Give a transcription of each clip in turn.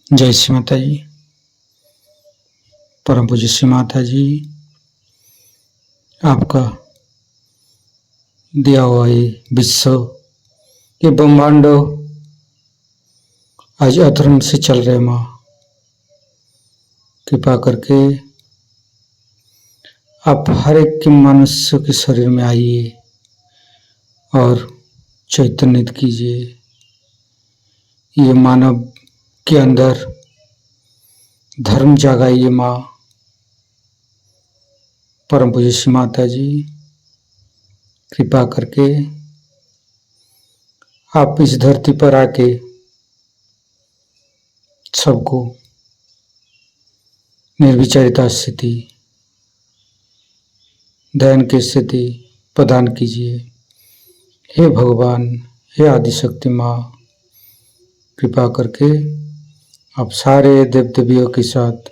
जय श्री माता जी। परम पूज्य श्री माता जी, आपका दिया हुआ ये विश्व ये ब्रह्मांड आज अधर्म से चल रहे माँ, कृपा करके आप हर एक के मनुष्य के शरीर में आइए और चैतन्यित कीजिए। ये मानव के अंदर धर्म जगाइए माँ। परम पूज्य श्री माता जी, कृपा करके आप इस धरती पर आके सबको निर्विचारिता स्थिति, ध्यान की स्थिति प्रदान कीजिए। हे भगवान, हे आदिशक्ति माँ, कृपा करके आप सारे देव देवियों के साथ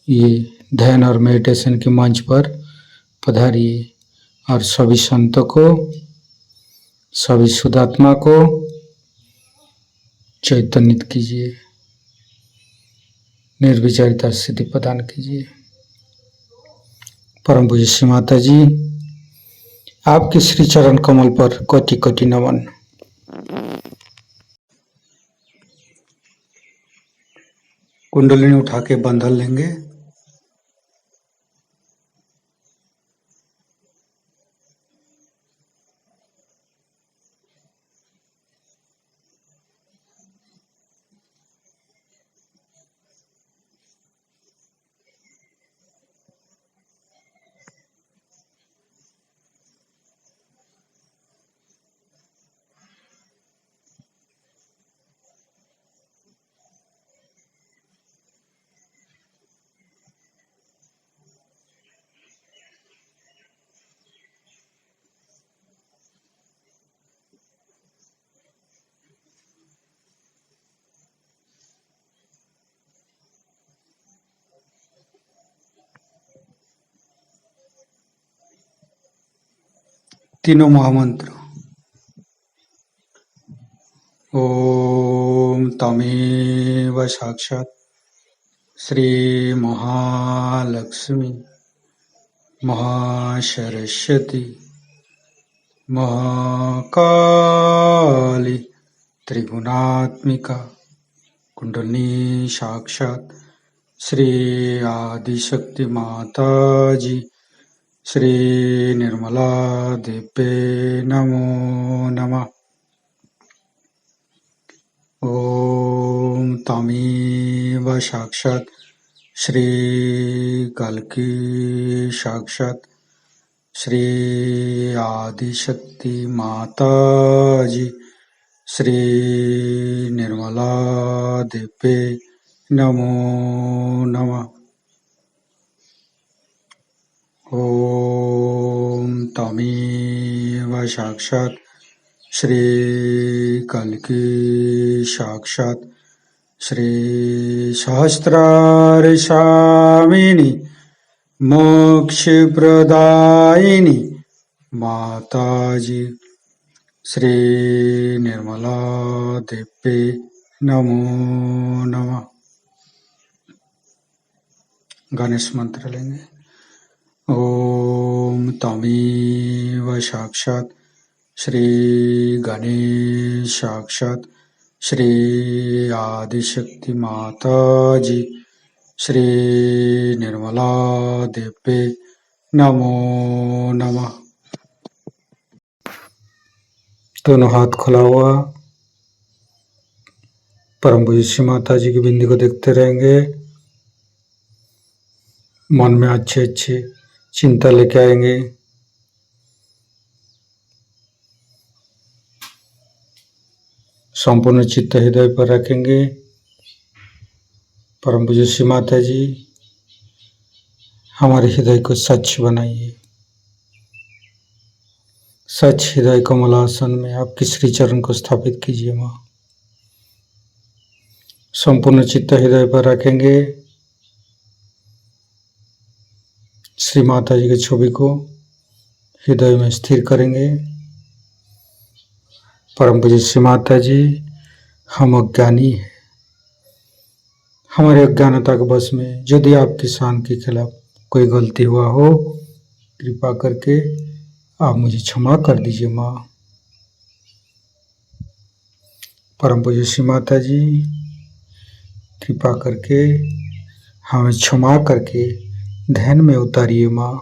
ये ध्यान और मेडिटेशन के मंच पर पधारिए और सभी संतों को, सभी शुद्धात्मा को चैतन्यित कीजिए, निर्विचारिता स्थिति प्रदान कीजिए। परम पूज्य श्री माता जी, आपके श्री चरण कमल पर कोटि कोटि नमन। कुंडलिनी उठा के बंधन लेंगे। तीनों महामंत्र। ओम तमेव साक्षात् श्री महालक्ष्मी महासरस्वती महाकाली त्रिगुणात्मिका कुंडलिनी साक्षात् श्री आदिशक्ति माता जी श्री निर्मला देवे नमो नमः। ओम तमेव साक्षात् श्री कल्की साक्षात् श्री आदिशक्ति माता जी श्री निर्मला देवे नमो नमः। ओम तमेव साक्षात् श्री कल्की साक्षात् श्री सहस्रार स्वामिनी मोक्ष प्रदायिनी माताजी श्री निर्मला देवे नमो नमः। गणेश मंत्र लेंगे। ओम तमेव साक्षात् श्री गणेश साक्षात् श्री आदिशक्ति माता जी श्री निर्मला देवे नमो नमः। दोनों हाथ खुला हुआ परम पूज्य श्री माता जी की बिंदी को देखते रहेंगे। मन में अच्छे अच्छे चिंता लेके आएंगे। संपूर्ण चित्त हृदय पर रखेंगे। परम पूज्य श्री माता जी, हमारे हृदय को सच बनाइए। सच हृदय कमलासन में आपके श्री चरण को स्थापित कीजिए माँ। संपूर्ण चित्त हृदय पर रखेंगे। श्री माता जी की छवि को हृदय में स्थिर करेंगे। परम पूज्य श्री माता जी, हम अज्ञानी हैं। हमारे अज्ञानता के बस में यदि आपकी शान के खिलाफ कोई गलती हुआ हो, कृपा करके आप मुझे क्षमा कर दीजिए माँ। परम पूज्य श्री माता जी, कृपा करके हमें क्षमा करके ध्यान में उतारिए माँ।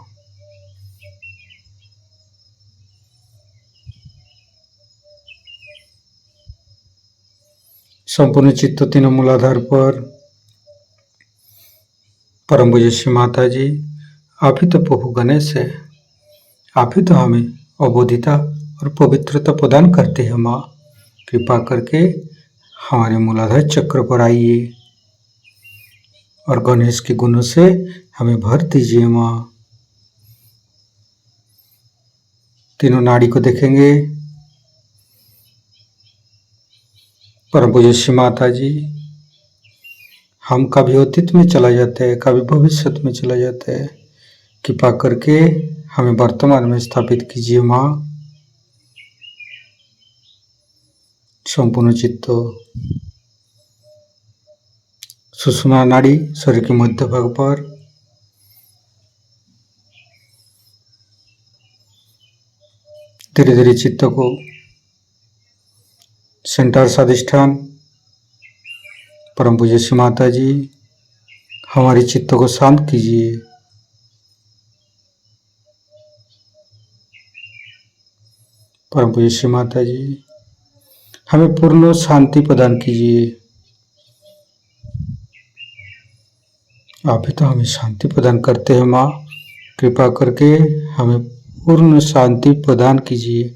संपूर्ण चित्त तीनों मूलाधार पर परम पूज्य श्री माता जी, आप ही तो प्रभु गणेश है। आप ही तो हमें अबोधिता और पवित्रता प्रदान करते हैं माँ। कृपा करके हमारे मूलाधार चक्र पर आइए और गणेश के गुणों से हमें भर दीजिए माँ। तीनों नाड़ी को देखेंगे। परम पूज्य श्री माता जी, हम कभी अतीत में चला जाते हैं, कभी भविष्य में चला जाते हैं। कृपा करके हमें वर्तमान में स्थापित कीजिए माँ। संपूर्ण चित्त सुषुम्ना नाड़ी शरीर के मध्य भाग पर, धीरे धीरे चित्त को सेंटर स्वाधिष्ठान। परम पूज्य श्री माता जी, हमारे चित्त को शांत कीजिए। परम पूज्य श्री माता जी, हमें पूर्ण शांति प्रदान कीजिए। आप ही तो हमें शांति प्रदान करते हैं माँ। कृपा करके हमें पूर्ण शांति प्रदान कीजिए।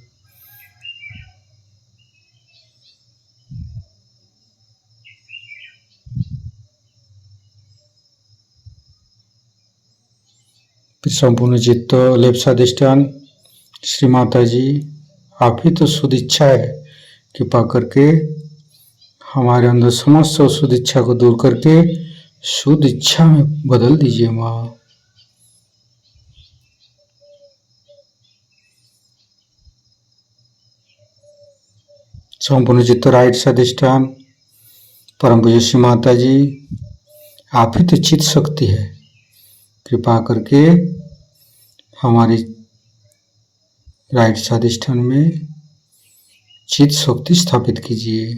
संपूर्ण चित्त लेप स्वाधिष्ठान। श्री माता जी, आप ही तो शुद्ध इच्छा है। कृपा करके हमारे अंदर समस्त शुद्ध इच्छा को दूर करके शुद्ध इच्छा में बदल दीजिए माँ। संपूर्ण चित्त राइट स्वाधिष्ठान। परम पूज्य श्री माता जी, आप ही तो चित्त शक्ति है। कृपा करके हमारे राइट स्वाधिष्ठान में चित्त शक्ति स्थापित कीजिए।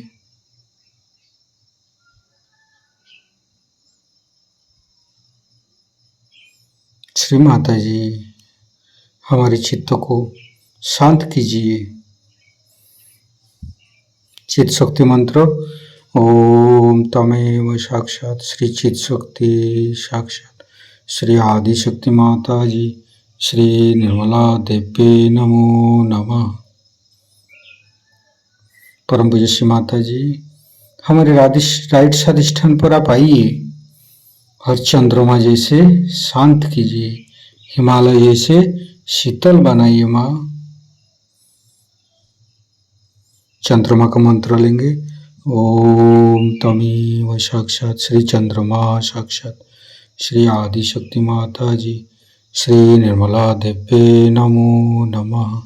श्री माता जी, हमारे चित्त को शांत कीजिए। चित्त शक्ति मंत्र। ओम तमेव साक्षात श्री चित्त शक्ति साक्षात श्री आदि शक्ति माता जी श्री निर्मला देवी नमो नमः। परम पूज्य श्री माता जी, हमारे राइट स्वाधिष्ठान पर आप आइए। हर चंद्रमा जैसे शांत कीजिए, हिमालय जैसे शीतल बनाइए माँ। चंद्रमा का मंत्र लेंगे। ओम तमेव साक्षात श्री चंद्रमा साक्षात श्री आदि शक्ति माता जी श्री निर्मला देवी नमो नमः।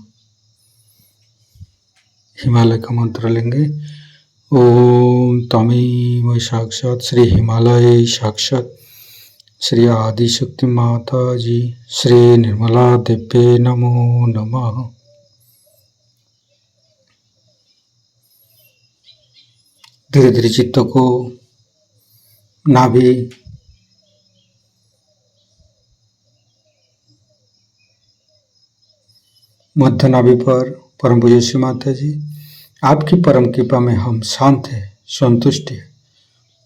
हिमालय का मंत्र लेंगे। ओम तमेव साक्षात श्री हिमालय साक्षात श्री आदि शक्ति माता जी श्री निर्मला देवी नमो नमः। धीरे धीरे चित्त को नाभि, मध्य नाभि पर। परम पूज्य श्री माता जी, आपकी परम कृपा में हम शांत हैं, संतुष्ट हैं,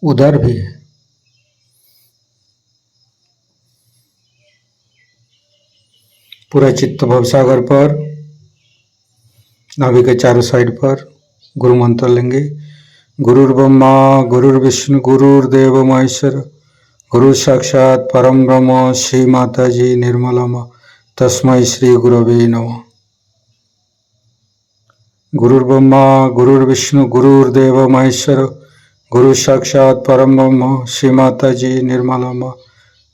उदार भी है। पूरा चित्त भवसागर पर, नाभि के चारों साइड पर गुरु मंत्र लेंगे। गुरुर्ब्रह्मा गुरुर्विष्णु गुरुर्देव महेश्वर गुरु साक्षात परम ब्रह्म श्री माता जी निर्मला माँ तस्मै श्री गुरवे नमः। गुरुर्ब्रह्मा गुरुर्विष्णु गुरुर्देव महेश्वर गुरु साक्षात परम ब्रह्म श्री माता जी निर्मला माँ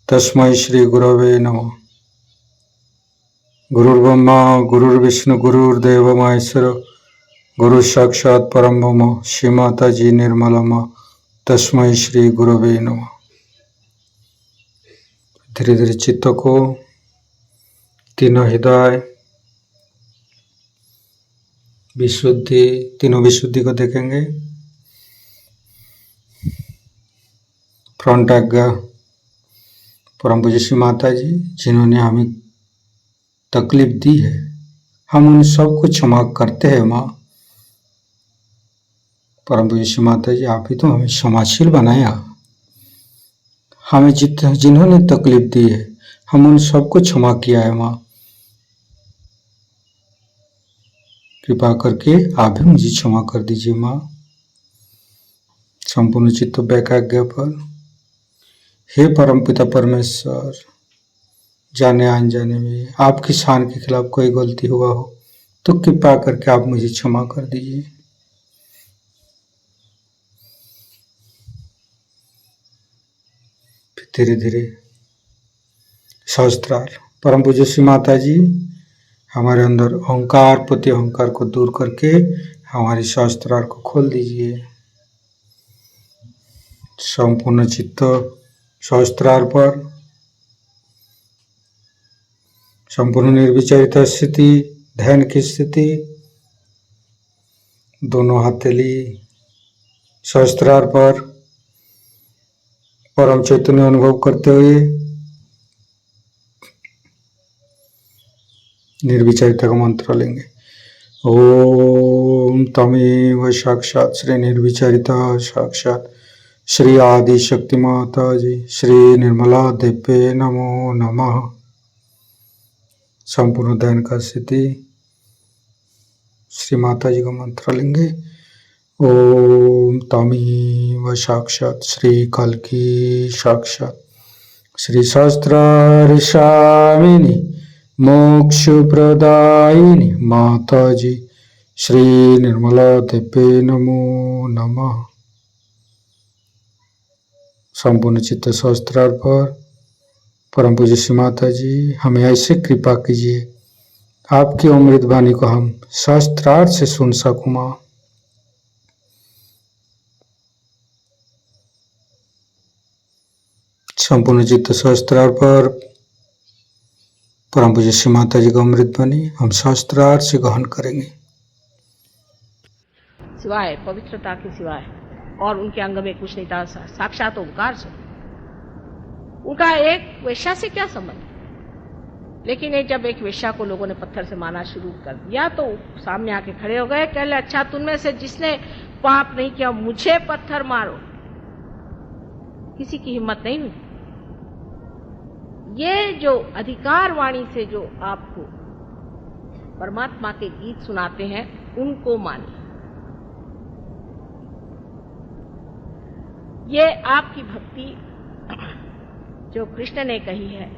तस्मै श्री गुरवे नमः। गुरुर्ब्रह्मा गुरुर्विष्णु गुरुर्देव महेश्वर गुरु साक्षात परम ब्रह्म श्री माता जी निर्मलम तस्मै श्री गुरवे नमः। धीरे धीरे चित्त को तीनों हृदय विशुद्धि, तीनों विशुद्धि को देखेंगे। फ्रंट आज्ञा परम पूज्य श्री माता जी जिन्होंने हमें तकलीफ दी है, हम उन सबको क्षमा करते हैं। माँ परम पूज्य श्री माता जी, आप ही तो हमें क्षमाशील बनाया। हमें जिन्होंने तकलीफ दी है, हम उन सबको क्षमा किया है। माँ कृपा करके आप भी मुझे क्षमा कर दीजिए। माँ संपूर्ण चित्त वैकाग्य पर, हे परमपिता परमेश्वर, जाने अनजाने में आपकी शान के खिलाफ कोई गलती हुआ हो तो कृपा करके आप मुझे क्षमा कर दीजिए। धीरे धीरे सहस्त्रार परम पूज्य श्री माता जी हमारे अंदर अहंकार, प्रति अहंकार को दूर करके हमारी सहस्त्रार को खोल दीजिए। संपूर्ण चित्त सहस्त्रार पर, संपूर्ण निर्विचारिता स्थिति, ध्यान की स्थिति, दोनों हथेली सहस्त्रार पर परम चैतन्य अनुभव करते हुए निर्विचारिता का मंत्र लेंगे। ओम तमेव साक्षात श्री निर्विचारिता साक्षात श्री आदि शक्ति माता जी श्री निर्मला देवे नमो नमः। संपूर्ण ध्यान का स्थिति श्री माता जी का मंत्र लेंगे। ओम तमेव साक्षात श्री कल्की साक्षात श्री सहस्त्रार स्वामिनी मोक्ष प्रदायिनी माता जी श्री निर्मला देवे नमो नमः। संपूर्ण चित्त सहस्त्रार पर परम पूज्य श्री माता जी हमें ऐसे कृपा कीजिए, आपकी अमृत वाणी को हम सहस्त्रार से सुन सकूं। मां संपूर्ण चित्त सहस्त्रार पर परम पूज्य श्री माता जी का अमृत वाणी हम सहस्त्रार से ग्रहण करेंगे। सिवाय पवित्रता के सिवाय और उनके अंग में कुछ नहीं था। साक्षात ओंकार से उनका एक वेश्या से क्या संबंध। लेकिन ये जब एक वेश्या को लोगों ने पत्थर से मारना शुरू कर दिया तो सामने आके खड़े हो गए, कहले अच्छा तुममें से जिसने पाप नहीं किया मुझे पत्थर मारो। किसी की हिम्मत नहीं हुई। ये जो अधिकार वाणी से जो आपको परमात्मा के गीत सुनाते हैं उनको मानिए। ये आपकी भक्ति जो कृष्ण ने कही है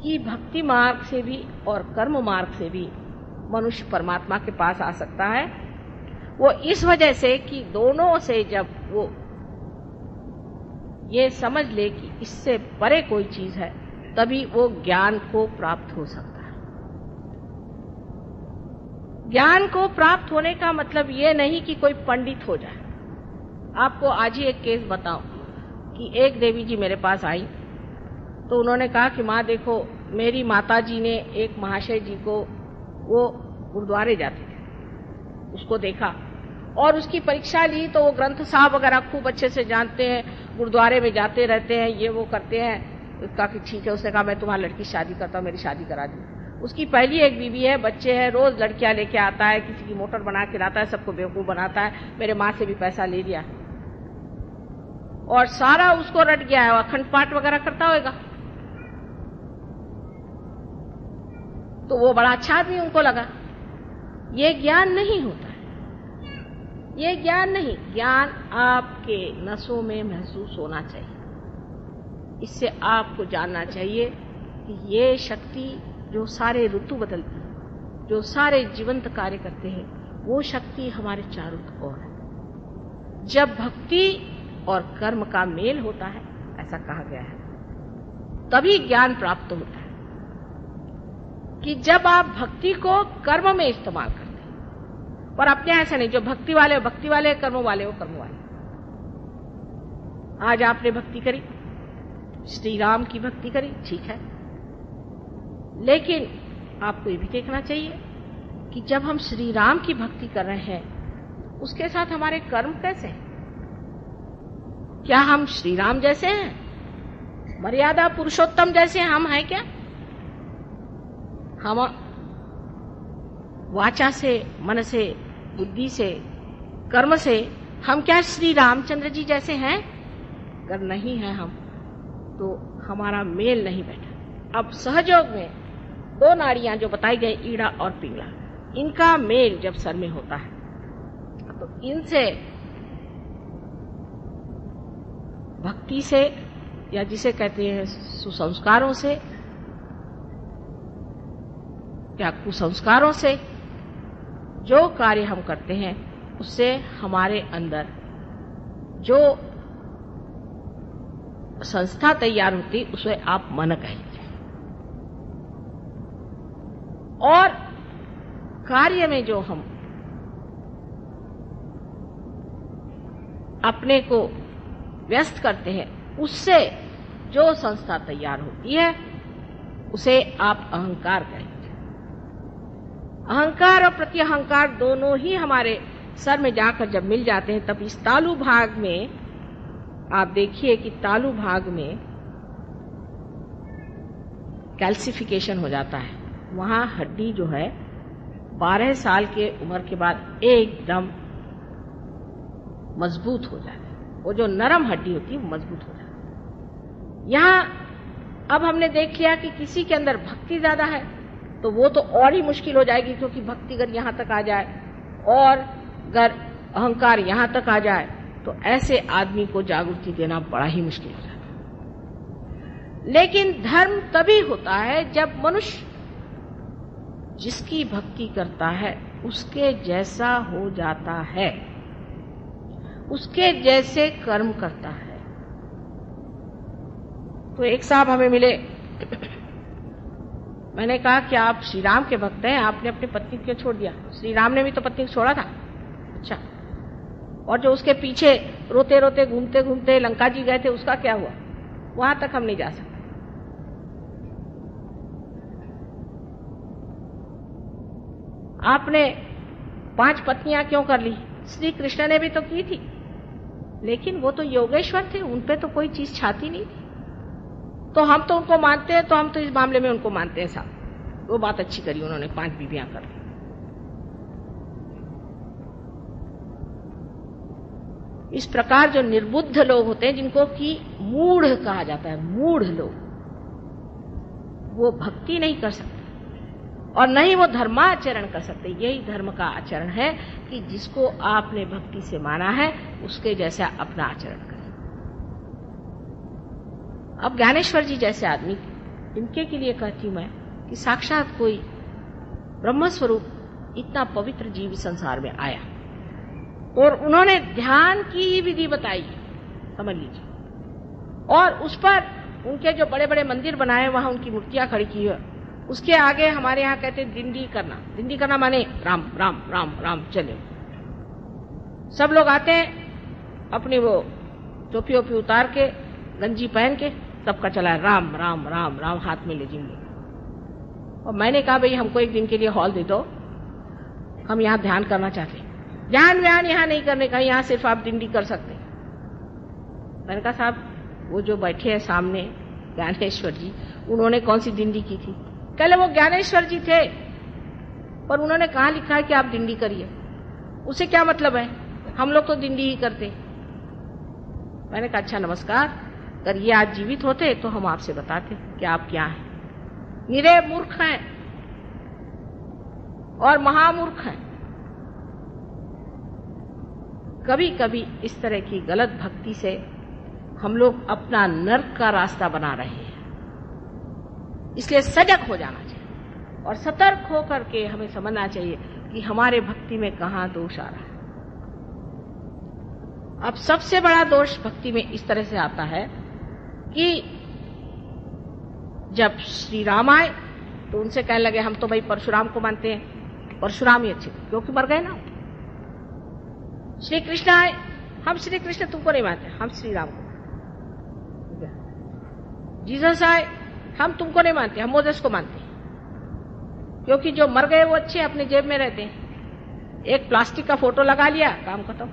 कि भक्ति मार्ग से भी और कर्म मार्ग से भी मनुष्य परमात्मा के पास आ सकता है, वो इस वजह से कि दोनों से जब वो ये समझ ले कि इससे परे कोई चीज है तभी वो ज्ञान को प्राप्त हो सकता है। ज्ञान को प्राप्त होने का मतलब ये नहीं कि कोई पंडित हो जाए। आपको आज ही एक केस बताऊं कि एक देवी जी मेरे पास आई तो उन्होंने कहा कि माँ देखो मेरी माता जी ने एक महाशय जी को, वो गुरुद्वारे जाते थे, उसको देखा और उसकी परीक्षा ली तो वो ग्रंथ साहब वगैरह खूब अच्छे से जानते हैं, गुरुद्वारे में जाते रहते हैं, ये वो करते हैं। उसका कि ठीक है, उसने कहा मैं तुम्हारी लड़की शादी करता हूँ, मेरी शादी करा दी। उसकी पहली एक बीवी है, बच्चे हैं, रोज लड़कियां लेके आता है, किसी की मोटर बना के लाता है, सबको बेवकूफ बनाता है। मेरे माँ से भी पैसा ले लिया और सारा उसको रट गया है, अखंड पाठ वगैरह करता होगा। तो वो बड़ा अच्छा आदमी उनको लगा। ये ज्ञान नहीं होता है, ये ज्ञान नहीं। ज्ञान आपके नसों में महसूस होना चाहिए। इससे आपको जानना चाहिए कि ये शक्ति जो सारे ऋतु बदलती है, जो सारे जीवंत कार्य करते हैं, वो शक्ति हमारे चारों ओर है। जब भक्ति और कर्म का मेल होता है, ऐसा कहा गया है, तभी ज्ञान प्राप्त होता है। कि जब आप भक्ति को कर्म में इस्तेमाल करते हैं पर अपने ऐसे नहीं, जो भक्ति वाले भक्ति वाले, कर्म वाले वो कर्म वाले। आज आपने भक्ति करी, श्री राम की भक्ति करी, ठीक है, लेकिन आपको ये भी देखना चाहिए कि जब हम श्री राम की भक्ति कर रहे हैं उसके साथ हमारे कर्म कैसे हैं? क्या हम श्री राम जैसे हैं? मर्यादा पुरुषोत्तम जैसे हम हैं क्या? हम वाचा से, मन से, बुद्धि से, कर्म से हम क्या श्री रामचंद्र जी जैसे हैं? अगर नहीं है हम, तो हमारा मेल नहीं बैठा। अब सहयोग में दो नाड़ियां जो बताई गई, ईड़ा और पिंगला, इनका मेल जब सर में होता है तो इनसे भक्ति से, या जिसे कहते हैं सुसंस्कारों से या कुसंस्कारों से जो कार्य हम करते हैं उससे हमारे अंदर जो संस्था तैयार होती, उसे आप मन कहेंगे। और कार्य में जो हम अपने को व्यस्त करते हैं उससे जो संस्था तैयार होती है उसे आप अहंकार कहेंगे। अहंकार और प्रत्यहंकार दोनों ही हमारे सर में जाकर जब मिल जाते हैं, तब इस तालु भाग में आप देखिए कि तालु भाग में कैल्सिफिकेशन हो जाता है। वहां हड्डी जो है 12 साल के उम्र के बाद एकदम मजबूत हो जाती है। वो जो नरम हड्डी होती है वो मजबूत हो जाती है। यहां अब हमने देख लिया कि किसी के अंदर भक्ति ज्यादा है तो वो तो और ही मुश्किल हो जाएगी, क्योंकि भक्ति अगर यहां तक आ जाए और अगर अहंकार यहां तक आ जाए तो ऐसे आदमी को जागृति देना बड़ा ही मुश्किल हो जाता है। लेकिन धर्म तभी होता है जब मनुष्य जिसकी भक्ति करता है उसके जैसा हो जाता है, उसके जैसे कर्म करता है। तो एक साहब हमें मिले, मैंने कहा कि आप श्री राम के भक्त हैं, आपने अपनी पत्नी को छोड़ दिया? श्री राम ने भी तो पत्नी को छोड़ा था। अच्छा, और जो उसके पीछे रोते रोते घूमते घूमते लंका जी गए थे उसका क्या हुआ? वहां तक हम नहीं जा सकते। आपने 5 पत्नियां क्यों कर ली? श्री कृष्ण ने भी तो की थी, लेकिन वो तो योगेश्वर थे, उन पे तो कोई चीज छाती नहीं थी। तो हम तो उनको मानते हैं, तो हम तो इस मामले में उनको मानते हैं साहब। वो बात अच्छी करी उन्होंने, 5 बीवियां कर ली। इस प्रकार जो निर्बुद्ध लोग होते हैं, जिनको कि मूढ़ कहा जाता है, मूढ़ लोग, वो भक्ति नहीं कर सकते और न ही वो धर्माचरण कर सकते। यही धर्म का आचरण है कि जिसको आपने भक्ति से माना है उसके जैसा अपना आचरण करें। अब ज्ञानेश्वर जी जैसे आदमी, इनके के लिए कहती हूं मैं कि साक्षात कोई ब्रह्म स्वरूप इतना पवित्र जीव संसार में आया और उन्होंने ध्यान की ही विधि बताई, समझ लीजिए, और उस पर उनके जो बड़े बड़े मंदिर बनाए वहां उनकी मूर्तियां खड़ी की है। उसके आगे हमारे यहाँ कहते हैं दिंडी करना। दिंडी करना माने राम राम राम राम चले। सब लोग आते हैं अपनी वो टोपी ओपी उतार के, गंजी पहन के, सबका चला है राम राम राम राम, हाथ में ले जिंगे। और मैंने कहा भाई हमको एक दिन के लिए हॉल दे दो, हम यहाँ ध्यान करना चाहते हैं। ध्यान व्यान यहाँ नहीं करने का, यहाँ सिर्फ आप दिंडी कर सकते हैं। मैंने कहा साहब वो जो बैठे हैं सामने ज्ञानेश्वर जी, उन्होंने कौन सी दिंडी की थी? कल वो ज्ञानेश्वर जी थे, पर उन्होंने कहाँ लिखा है कि आप दिंडी करिए? उसे क्या मतलब है? हम लोग तो दिंडी ही करते। मैंने कहा अच्छा नमस्कार, अगर ये आज जीवित होते तो हम आपसे बताते कि आप क्या हैं। निरे मूर्ख हैं और महामूर्ख हैं। कभी कभी इस तरह की गलत भक्ति से हम लोग अपना नर्क का रास्ता बना रहे हैं। इसलिए सजग हो जाना चाहिए और सतर्क होकर के हमें समझना चाहिए कि हमारे भक्ति में कहां दोष आ रहा है। अब सबसे बड़ा दोष भक्ति में इस तरह से आता है कि जब श्री राम आए तो उनसे कहने लगे हम तो भाई परशुराम को मानते हैं, परशुराम ही अच्छे, क्योंकि मर गए ना, श्री कृष्ण आए, हम श्री कृष्ण तुमको नहीं मानते, हम श्री राम को। जीसस आए, हम तुमको नहीं मानते, हम मोसेस को मानते हैं, क्योंकि जो मर गए वो अच्छे अपने जेब में रहते हैं। एक प्लास्टिक का फोटो लगा लिया, काम खत्म।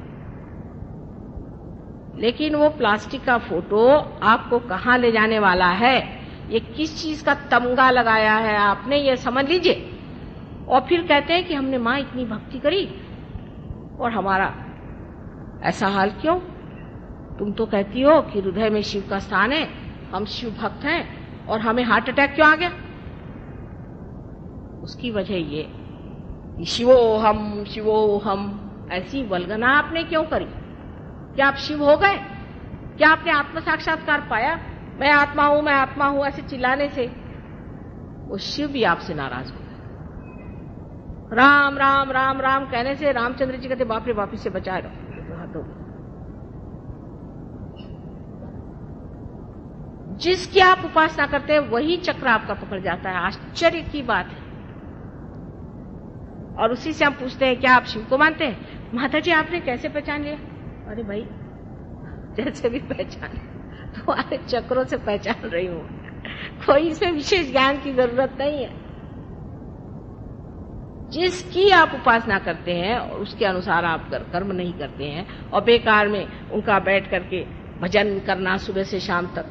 लेकिन वो प्लास्टिक का फोटो आपको कहां ले जाने वाला है, ये किस चीज का तमगा लगाया है आपने, ये समझ लीजिए। और फिर कहते हैं कि हमने मां इतनी भक्ति करी और हमारा ऐसा हाल क्यों? तुम तो कहती हो कि हृदय में शिव का स्थान है, हम शिव भक्त हैं, और हमें हार्ट अटैक क्यों आ गया? उसकी वजह ये कि शिवो हम ऐसी वल्गना आपने क्यों करी? क्या आप शिव हो गए? क्या आपने आत्म साक्षात्कार पाया? मैं आत्मा हूं ऐसे चिल्लाने से वो शिव भी आपसे नाराज हो गए। राम राम राम राम कहने से रामचंद्र जी कहते बाप रे बाप, से बचा रहो। जिसकी आप उपासना करते हैं वही चक्र आपका पकड़ जाता है। आश्चर्य की बात है। और उसी से हम पूछते हैं क्या आप शिव को मानते हैं? माता जी आपने कैसे पहचान लिया? अरे भाई जैसे भी पहचान, तुम्हारे चक्रों से पहचान रही हूं, कोई इसमें विशेष ज्ञान की जरूरत नहीं है। जिसकी आप उपासना करते हैं और उसके अनुसार आप कर्म नहीं करते हैं और बेकार में उनका बैठ करके भजन करना सुबह से शाम तक,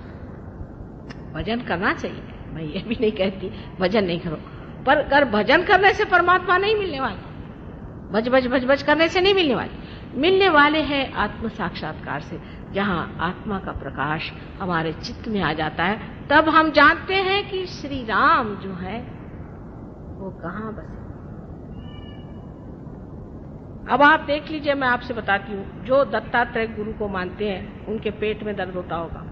भजन करना चाहिए, मैं ये भी नहीं कहती भजन नहीं करो, पर अगर भजन करने से परमात्मा नहीं मिलने वाले, भज करने से नहीं मिलने वाले, मिलने वाले हैं आत्म साक्षात्कार से, जहां आत्मा का प्रकाश हमारे चित्त में आ जाता है। तब हम जानते हैं कि श्री राम जो है वो कहां बसे। अब आप देख लीजिए, मैं आपसे बताती हूं, जो दत्तात्रेय गुरु को मानते हैं उनके पेट में दर्द होता होगा,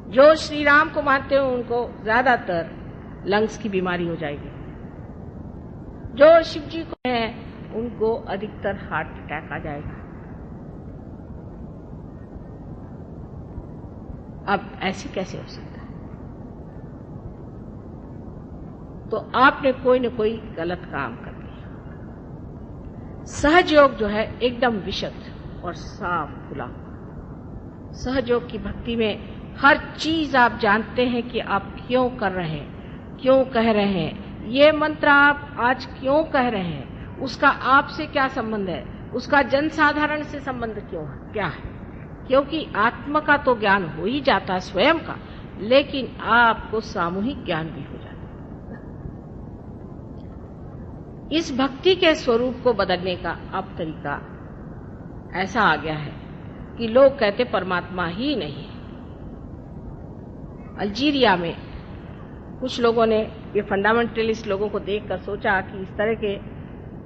जो श्री राम को मानते हो उनको ज्यादातर लंग्स की बीमारी हो जाएगी, जो शिव जी को है उनको अधिकतर हार्ट अटैक आ जाएगा। अब ऐसे कैसे हो सकता है? तो आपने कोई न कोई गलत काम कर दिया। सहजयोग जो है एकदम विशुद्ध और साफ खुला। सहजयोग की भक्ति में हर चीज आप जानते हैं कि आप क्यों कर रहे हैं, क्यों कह रहे हैं, ये मंत्र आप आज क्यों कह रहे हैं, उसका आपसे क्या संबंध है, उसका जनसाधारण से संबंध क्यों है, क्या है? क्योंकि आत्मा का तो ज्ञान हो ही जाता है स्वयं का, लेकिन आपको सामूहिक ज्ञान भी हो जाता है। इस भक्ति के स्वरूप को बदलने का अब तरीका ऐसा आ गया है कि लोग कहते परमात्मा ही नहीं है। अल्जीरिया में कुछ लोगों ने, ये फंडामेंटलिस्ट लोगों को देखकर सोचा कि इस तरह के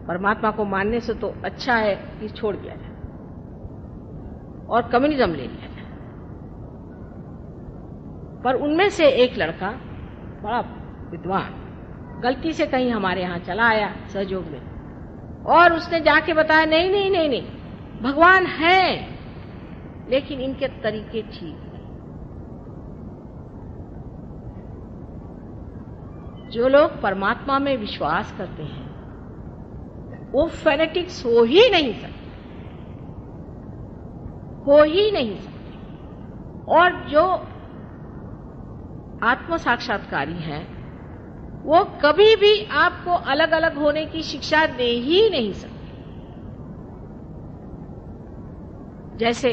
परमात्मा को मानने से तो अच्छा है कि छोड़ दिया जाए और कम्युनिज्म ले लिया जाए। पर उनमें से एक लड़का बड़ा विद्वान गलती से कहीं हमारे यहाँ चला आया सहयोग में, और उसने जाके बताया नहीं नहीं नहीं नहीं, भगवान है लेकिन इनके तरीके ठीक नहीं। जो लोग परमात्मा में विश्वास करते हैं वो फेनेटिक्स हो ही नहीं सकते, हो ही नहीं सकते। और जो आत्म साक्षात्कारी हैं वो कभी भी आपको अलग अलग होने की शिक्षा दे ही नहीं सकते। जैसे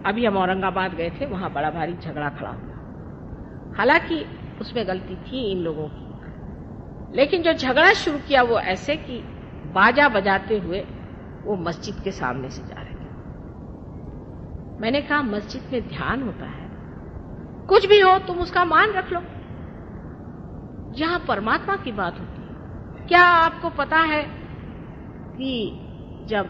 अभी हम औरंगाबाद गए थे, वहां बड़ा भारी झगड़ा खड़ा हुआ। हालांकि उसमें गलती थी इन लोगों की, लेकिन जो झगड़ा शुरू किया वो ऐसे कि बाजा बजाते हुए वो मस्जिद के सामने से जा रहे थे। मैंने कहा मस्जिद में ध्यान होता है, कुछ भी हो तुम उसका मान रख लो, जहां परमात्मा की बात होती है। क्या आपको पता है कि जब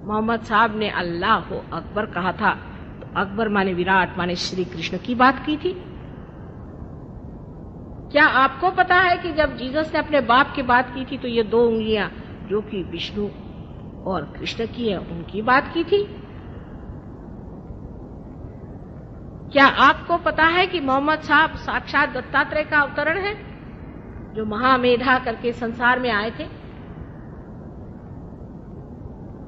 मोहम्मद साहब ने अल्लाह हो अकबर कहा था तो अकबर माने विराट माने श्री कृष्ण की बात की थी? क्या आपको पता है कि जब जीसस ने अपने बाप की बात की थी तो ये 2 उंगलियां जो कि विष्णु और कृष्ण की है उनकी बात की थी? क्या आपको पता है कि मोहम्मद साहब साक्षात दत्तात्रेय का अवतरण है, जो महामेधा करके संसार में आए थे?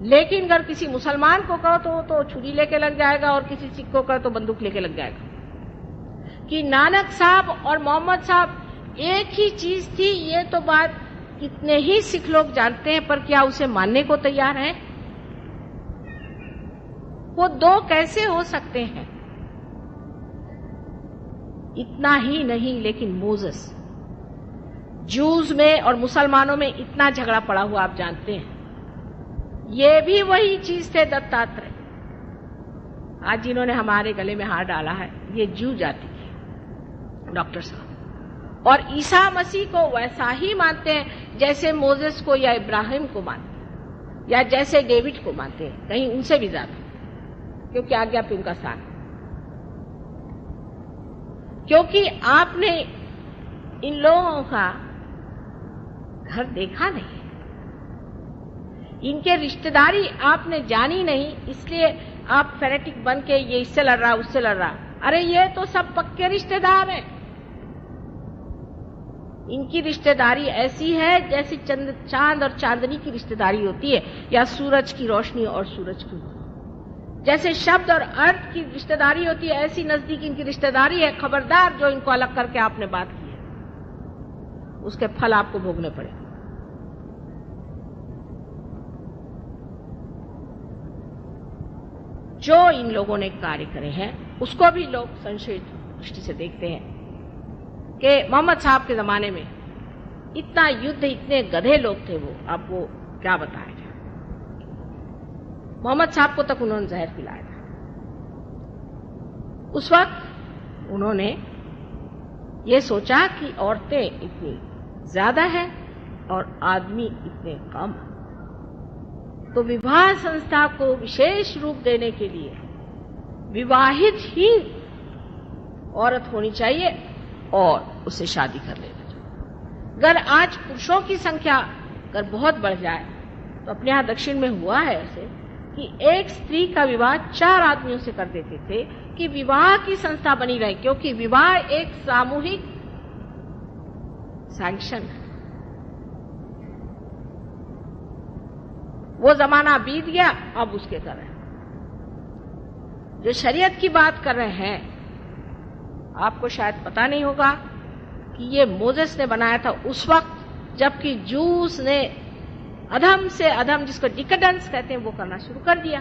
लेकिन अगर किसी मुसलमान को कहो तो छुरी लेके लग जाएगा, और किसी सिख को कहो तो बंदूक लेके लग जाएगा। कि नानक साहब और मोहम्मद साहब एक ही चीज थी, ये तो बात कितने ही सिख लोग जानते हैं, पर क्या उसे मानने को तैयार हैं? वो दो कैसे हो सकते हैं? इतना ही नहीं, लेकिन मोसेस, जूस में और मुसलमानों में इतना झगड़ा पड़ा हुआ आप जानते हैं। ये भी वही चीज थे दत्तात्रेय। आज जिन्होंने हमारे गले में हाथ डाला है, ये जू जाति के डॉक्टर साहब, और ईसा मसीह को वैसा ही मानते हैं जैसे मोसेस को या इब्राहिम को मानते हैं, या जैसे डेविड को मानते हैं, कहीं उनसे भी ज्यादा, क्योंकि आज्ञा पे उनका स्थान। क्योंकि आपने इन लोगों का घर देखा नहीं, इनके रिश्तेदारी आपने जानी नहीं, इसलिए आप फैनेटिक बन के ये इससे लड़ रहा उससे लड़ रहा। अरे ये तो सब पक्के रिश्तेदार हैं। इनकी रिश्तेदारी ऐसी है जैसी चांद और चांदनी की रिश्तेदारी होती है, या सूरज की रोशनी और सूरज की। जैसे शब्द और अर्थ की रिश्तेदारी होती है, ऐसी नजदीक इनकी रिश्तेदारी है। खबरदार जो इनको अलग करके आपने बात की है, उसके फल आपको भोगने पड़े। जो इन लोगों ने कार्य करे हैं उसको भी लोग संशय दृष्टि से देखते हैं कि मोहम्मद साहब के जमाने में इतना युद्ध, इतने गधे लोग थे, वो आपको क्या बताया जाए। मोहम्मद साहब को तक उन्होंने जहर पिलाया था। उस वक्त उन्होंने ये सोचा कि औरतें इतनी ज्यादा हैं और आदमी इतने कम, तो विवाह संस्था को विशेष रूप देने के लिए विवाहित ही औरत होनी चाहिए और उससे शादी कर लेना चाहिए। अगर आज पुरुषों की संख्या अगर बहुत बढ़ जाए, तो अपने यहां दक्षिण में हुआ है ऐसे कि एक स्त्री का विवाह 4 आदमियों से कर देते थे कि विवाह की संस्था बनी रहे, क्योंकि विवाह एक सामूहिक सैंक्शन है। वो जमाना बीत गया, अब उसके कर रहे हैं। जो शरीयत की बात कर रहे हैं, आपको शायद पता नहीं होगा कि ये मोसेस ने बनाया था उस वक्त जबकि जूस ने अधम से अधम, जिसको डिकेडेंस कहते हैं, वो करना शुरू कर दिया।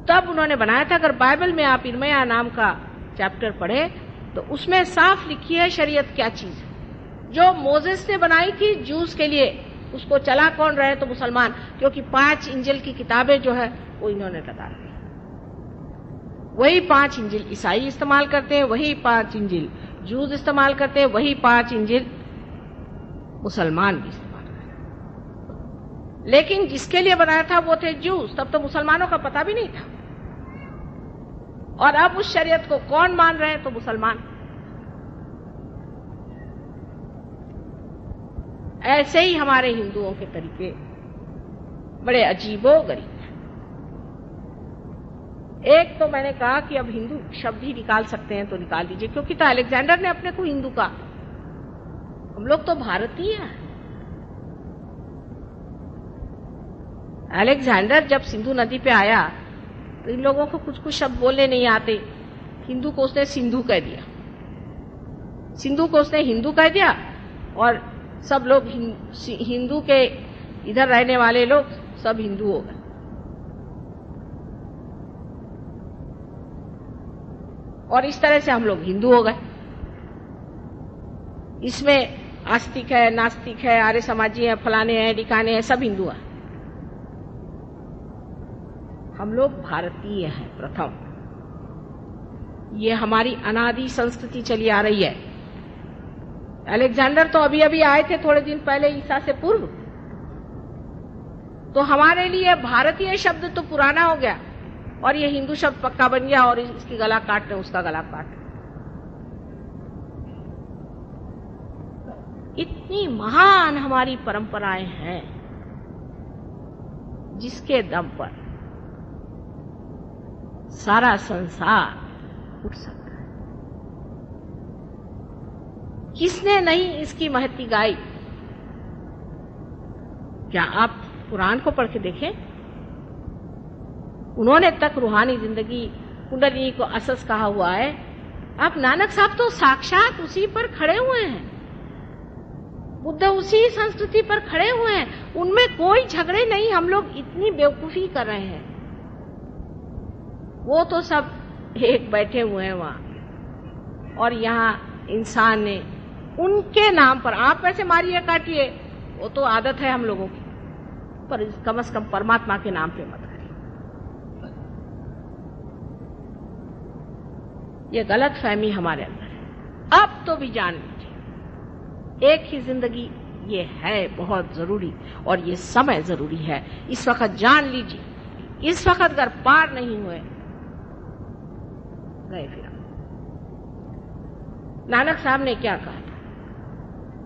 तब उन्होंने बनाया था। अगर बाइबल में आप इर्मिया नाम का चैप्टर पढ़े तो उसमें साफ लिखी है शरीयत क्या चीज है। जो मोसेस ने बनाई थी जूस के लिए, उसको चला कौन रहे? तो मुसलमान, क्योंकि 5 इंजिल की किताबें जो है वो इन्होंने लगा दी। वही 5 इंजिल ईसाई इस्तेमाल करते हैं, वही 5 इंजिल जूस इस्तेमाल करते हैं, वही 5 इंजिल मुसलमान भी इस्तेमाल करते हैं। लेकिन जिसके लिए बनाया था वो थे जूस। तब तो मुसलमानों का पता भी नहीं था। और अब उस शरीयत को कौन मान रहे हैं? तो मुसलमान। ऐसे ही हमारे हिंदुओं के तरीके बड़े अजीबोगरीब हैं। एक तो मैंने कहा कि अब हिंदू शब्द ही निकाल सकते हैं तो निकाल दीजिए, क्योंकि तो अलेक्जेंडर ने अपने को हिंदू कहा। हम लोग तो भारतीय हैं। अलेक्जेंडर जब सिंधु नदी पे आया तो इन लोगों को कुछ कुछ शब्द बोलने नहीं आते। हिंदू को उसने सिंधु कह दिया, सिंधु को उसने हिंदू कह दिया, और सब लोग हिंदू के इधर रहने वाले लोग सब हिंदू हो गए। और इस तरह से हम लोग हिंदू हो गए। इसमें आस्तिक है, नास्तिक है, आर्य समाजी है, फलाने हैं, ढिकाने हैं, सब हिंदू हैं। हम लोग भारतीय हैं प्रथम। ये हमारी अनादि संस्कृति चली आ रही है। अलेक्जेंडर तो अभी अभी आए थे थोड़े दिन पहले, ईसा से पूर्व। तो हमारे लिए भारतीय शब्द तो पुराना हो गया और ये हिंदू शब्द पक्का बन गया, और इसकी गला काट रहे, उसका गला काट रहे। इतनी महान हमारी परंपराएं हैं जिसके दम पर सारा संसार उठ सकता है। किसने नहीं इसकी महती गाई? क्या आप कुरान को पढ़ के देखें। उन्होंने तक रूहानी जिंदगी कुंडलिनी को असस कहा हुआ है। अब नानक साहब तो साक्षात उसी पर खड़े हुए हैं, बुद्ध उसी संस्कृति पर खड़े हुए हैं, उनमें कोई झगड़े नहीं। हम लोग इतनी बेवकूफी कर रहे हैं। वो तो सब एक बैठे हुए हैं वहां, और यहाँ इंसान ने उनके नाम पर, आप वैसे मारिए काटिए, वो तो आदत है हम लोगों की, पर कम से कम परमात्मा के नाम पे मत करिए। ये गलत फहमी हमारे अंदर है। अब तो भी जान लीजिए, एक ही जिंदगी ये है बहुत जरूरी, और ये समय जरूरी है। इस वक्त जान लीजिए, इस वक्त अगर पार नहीं हुए गए फिर। नानक साहब ने क्या कहा था?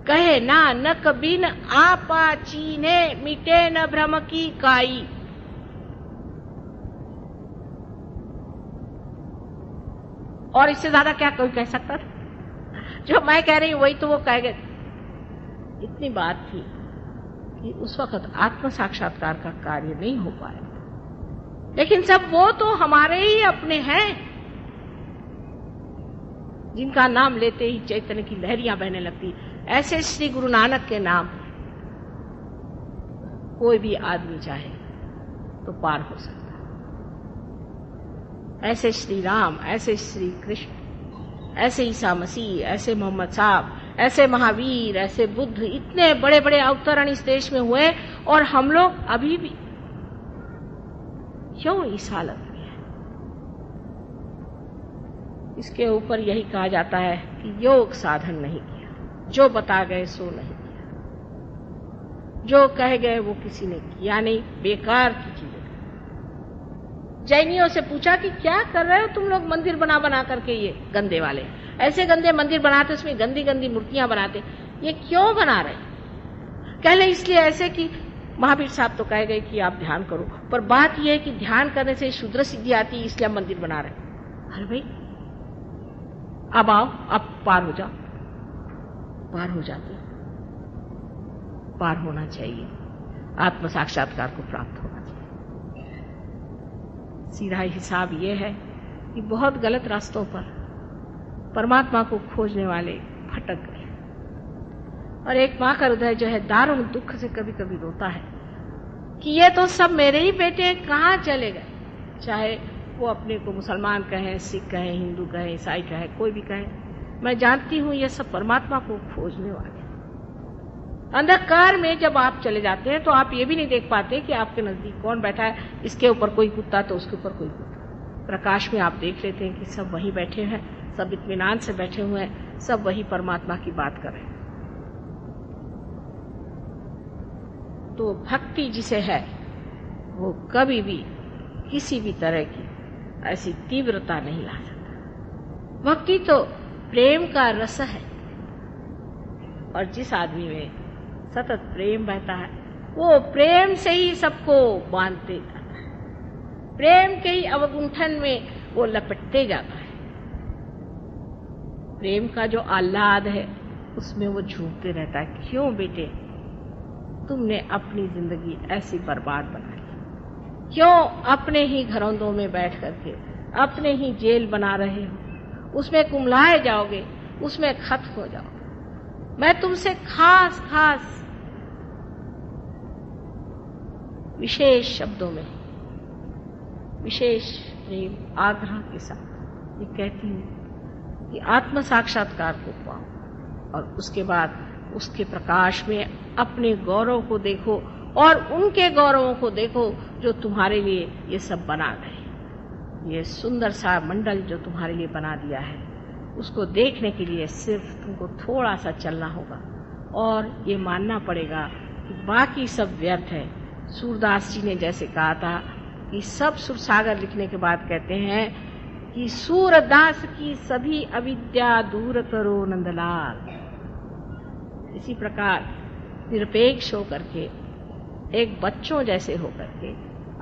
कहे नानक बिन आपा चीने, मिटे न भ्रम की काई। और इससे ज्यादा क्या कोई कह सकता था? जो मैं कह रही हूं वही तो वो कह गए। इतनी बात थी कि उस वक्त आत्म साक्षात्कार का कार्य नहीं हो पाया। लेकिन सब वो तो हमारे ही अपने हैं, जिनका नाम लेते ही चैतन्य की लहरियां बहने लगती। ऐसे श्री गुरु नानक के नाम कोई भी आदमी चाहे तो पार हो सकता। ऐसे श्री राम, ऐसे श्री कृष्ण, ऐसे ईसा मसीह, ऐसे मोहम्मद साहब, ऐसे महावीर, ऐसे बुद्ध, इतने बड़े बड़े अवतरण इस देश में हुए, और हम लोग अभी भी क्यों इस हालत में है? इसके ऊपर यही कहा जाता है कि योग साधन नहीं किया, जो बता गए सो नहीं किया, जो कह गए वो किसी ने किया नहीं, बेकार की चीजें। जैनियों से पूछा कि क्या कर रहे हो तुम लोग मंदिर बना बना करके, ये गंदे वाले ऐसे गंदे मंदिर बनाते, उसमें गंदी गंदी मूर्तियां बनाते, ये क्यों बना रहे? कह ले इसलिए ऐसे कि महावीर साहब तो कह गए कि आप ध्यान करो, पर बात यह है कि ध्यान करने से शुद्र सिद्धि आती है, इसलिए हम मंदिर बना रहे हैं। अरे भाई अब आओ, अब पार हो जाओ। पार हो जाते, पार होना चाहिए, आत्म साक्षात्कार को प्राप्त होना चाहिए। सीधा हिसाब यह है कि बहुत गलत रास्तों पर परमात्मा को खोजने वाले भटक गए, और एक मां का हृदय जो है दारुण दुख से कभी कभी रोता है कि ये तो सब मेरे ही बेटे कहाँ चले गए। चाहे वो अपने को मुसलमान कहें, सिख कहें, हिंदू कहें, ईसाई कहें, कोई भी कहे, मैं जानती हूं ये सब परमात्मा को खोजने वाले। अंधकार में जब आप चले जाते हैं तो आप ये भी नहीं देख पाते कि आपके नजदीक कौन बैठा है, इसके ऊपर कोई कुत्ता तो उसके ऊपर कोई कुत्ता। प्रकाश में आप देख लेते हैं कि सब वही बैठे हैं, सब इत्मीनान से बैठे हुए हैं, सब वही परमात्मा की बात कर रहे हैं। तो भक्ति जिसे है वो कभी भी किसी भी तरह की ऐसी तीव्रता नहीं ला सकता। भक्ति तो प्रेम का रस है, और जिस आदमी में सतत प्रेम बहता है वो प्रेम से ही सबको बांधते जाता है, प्रेम के ही अवगुंठन में वो लपटते जाता है। प्रेम का जो आह्लाद है उसमें वो झूमते रहता है। क्यों बेटे तुमने अपनी जिंदगी ऐसी बर्बाद बनाई? क्यों अपने ही घरौंदों में बैठ करके अपने ही जेल बना रहे हो? उसमें कुम्हलाए जाओगे, उसमें खत्म हो जाओगे। मैं तुमसे खास खास विशेष शब्दों में, विशेष प्रेम आग्रह के साथ ये कहती हूं कि आत्म साक्षात्कार को पाओ, और उसके बाद उसके प्रकाश में अपने गौरव को देखो, और उनके गौरवों को देखो जो तुम्हारे लिए ये सब बना गए। ये सुंदर सा मंडल जो तुम्हारे लिए बना दिया है, उसको देखने के लिए सिर्फ तुमको थोड़ा सा चलना होगा, और ये मानना पड़ेगा कि बाकी सब व्यर्थ है। सूरदास जी ने जैसे कहा था कि सब सुरसागर लिखने के बाद कहते हैं कि सूरदास की सभी अविद्या दूर करो नंदलाल। इसी प्रकार निरपेक्ष होकर के, एक बच्चों जैसे होकर के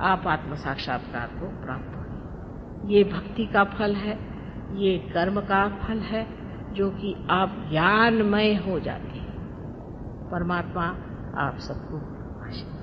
आप आत्म साक्षात्कार को प्राप्त हो। ये भक्ति का फल है, ये कर्म का फल है, जो कि आप ज्ञानमय हो जाते हैं। परमात्मा आप सबको आशीर्वाद।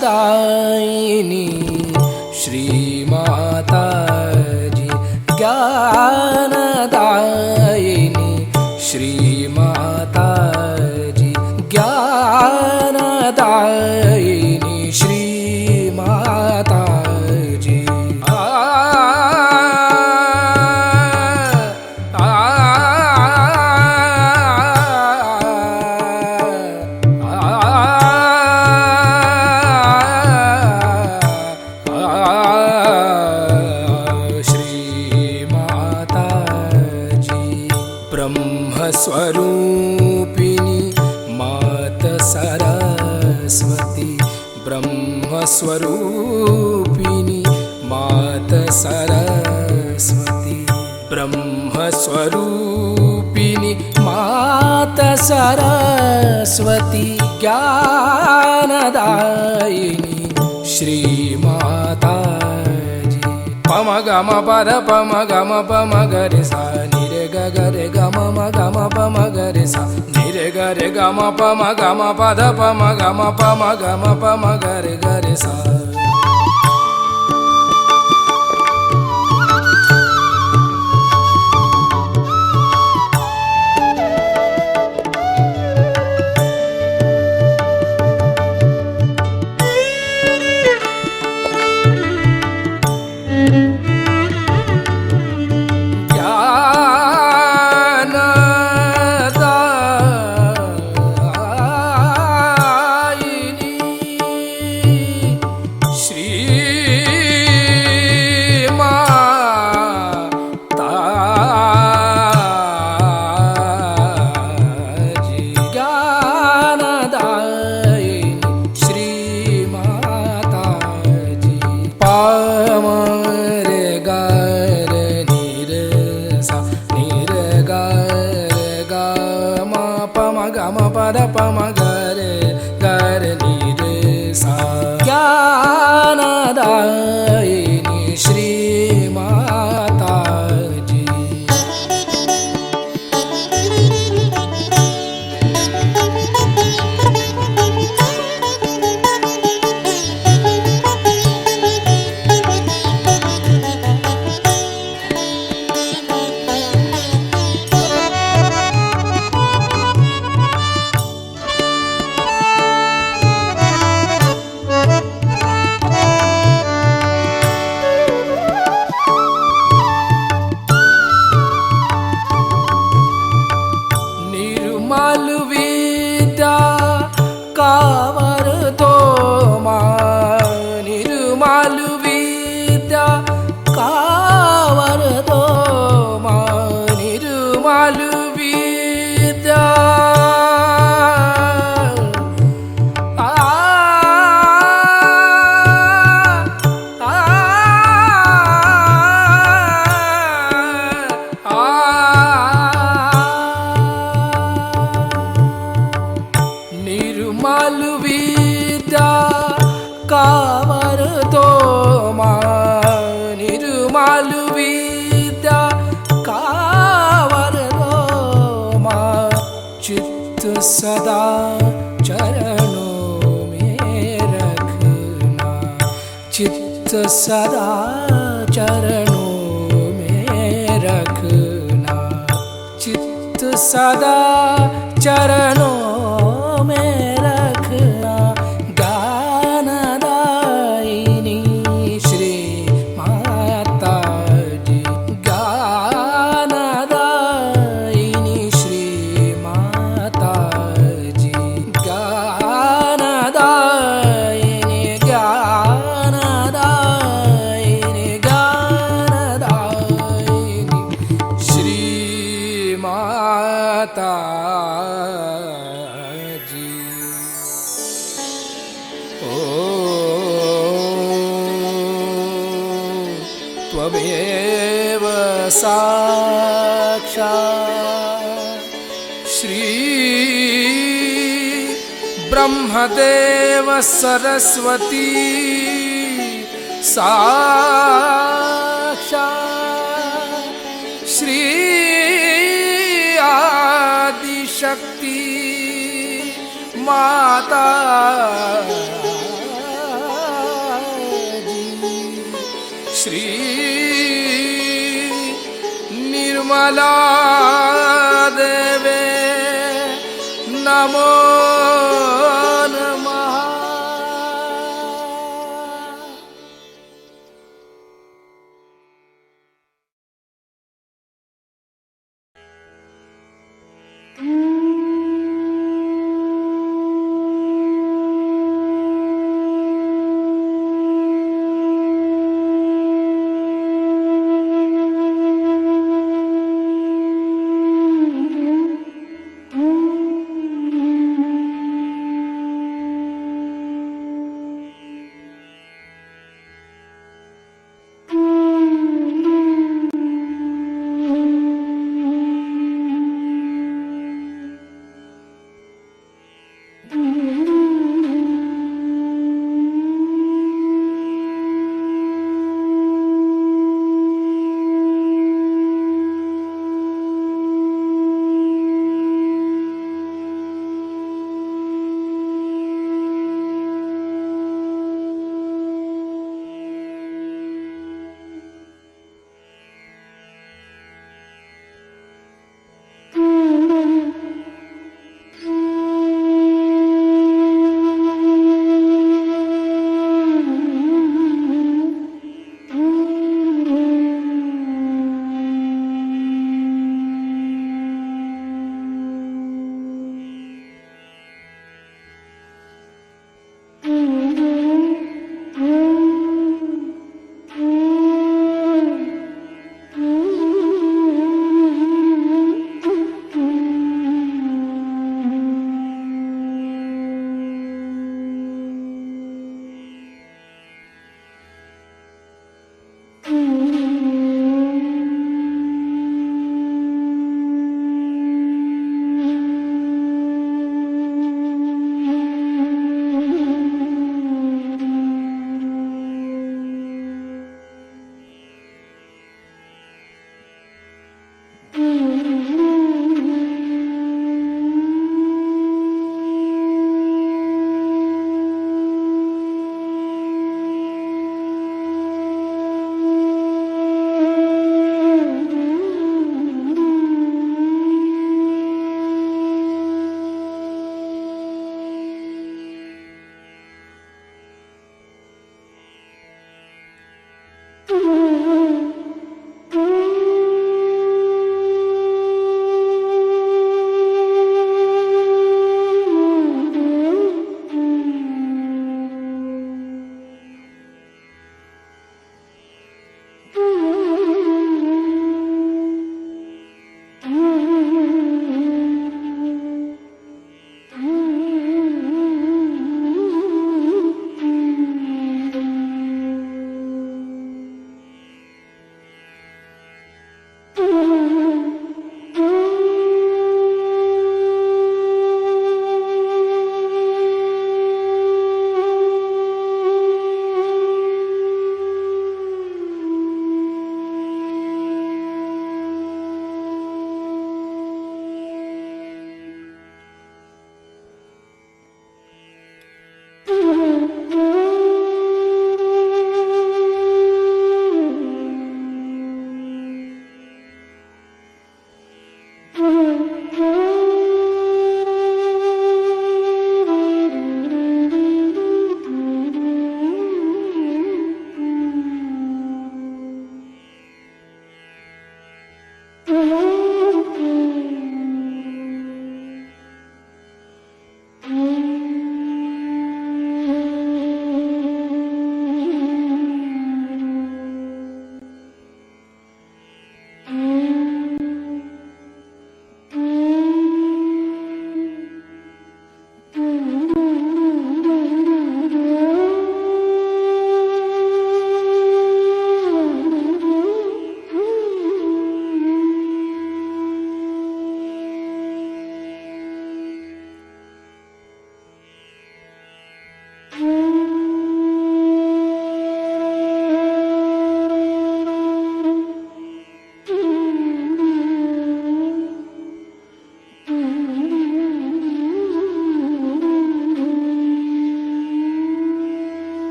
ज्ञानदायिनी श्री माता जी, ज्ञानदायिनी श्री माता जी, ज्ञानदायिनी श्री माता जी। स्वरूपिणी मात सरस्वती, ब्रह्मस्वरूपिणी मात सरस्वती, ब्रह्मस्वरूपिणी मात सरस्वती, ज्ञानदायिनी श्री माता जी। पम गम पद पम गम पम गरे सा निरे ग गरे गम म गम पम गरे सा निरे गरे गम पम गम पद पम गम पम गरे गरे सा। पम गरे गरे निरे सा, ज्ञानदायिनी श्री माता जी। सदा चरणों में रखना, चित्त सदा चरणों में रखना, चित्त सदा चरणों में रखना, ज्ञानदायिनी श्री माता जी, ज्ञानदायिनी श्री माता जी, ज्ञानदायिनी ज्ञानदायिनी ज्ञानदायिनी श्री माता जी। ओ त्वमेव साक्षात् श्री ब्रह्म महादेव सरस्वती साक्षात् श्री आदिशक्ति माता श्री निर्मला देवे नमो नमः।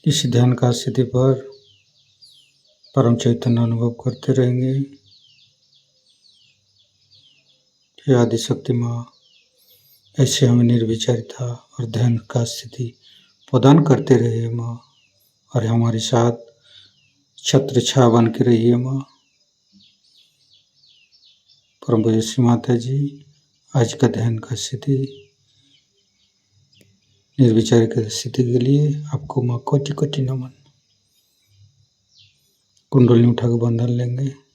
इस ध्यान का स्थिति पर परम चैतन्य अनुभव करते रहेंगे। हे आदिशक्ति माँ, ऐसे हमें निर्विचारिता और ध्यान का स्थिति प्रदान करते रहिए माँ, और हमारे साथ छत्र छाया बन के रहिए माँ। परम पूज्य माता जी, आज का ध्यान का स्थिति निर्विचार की स्थिति के लिए आपको माँ कोटि कोटि नमन। कुंडली उठाकर बंधन लेंगे।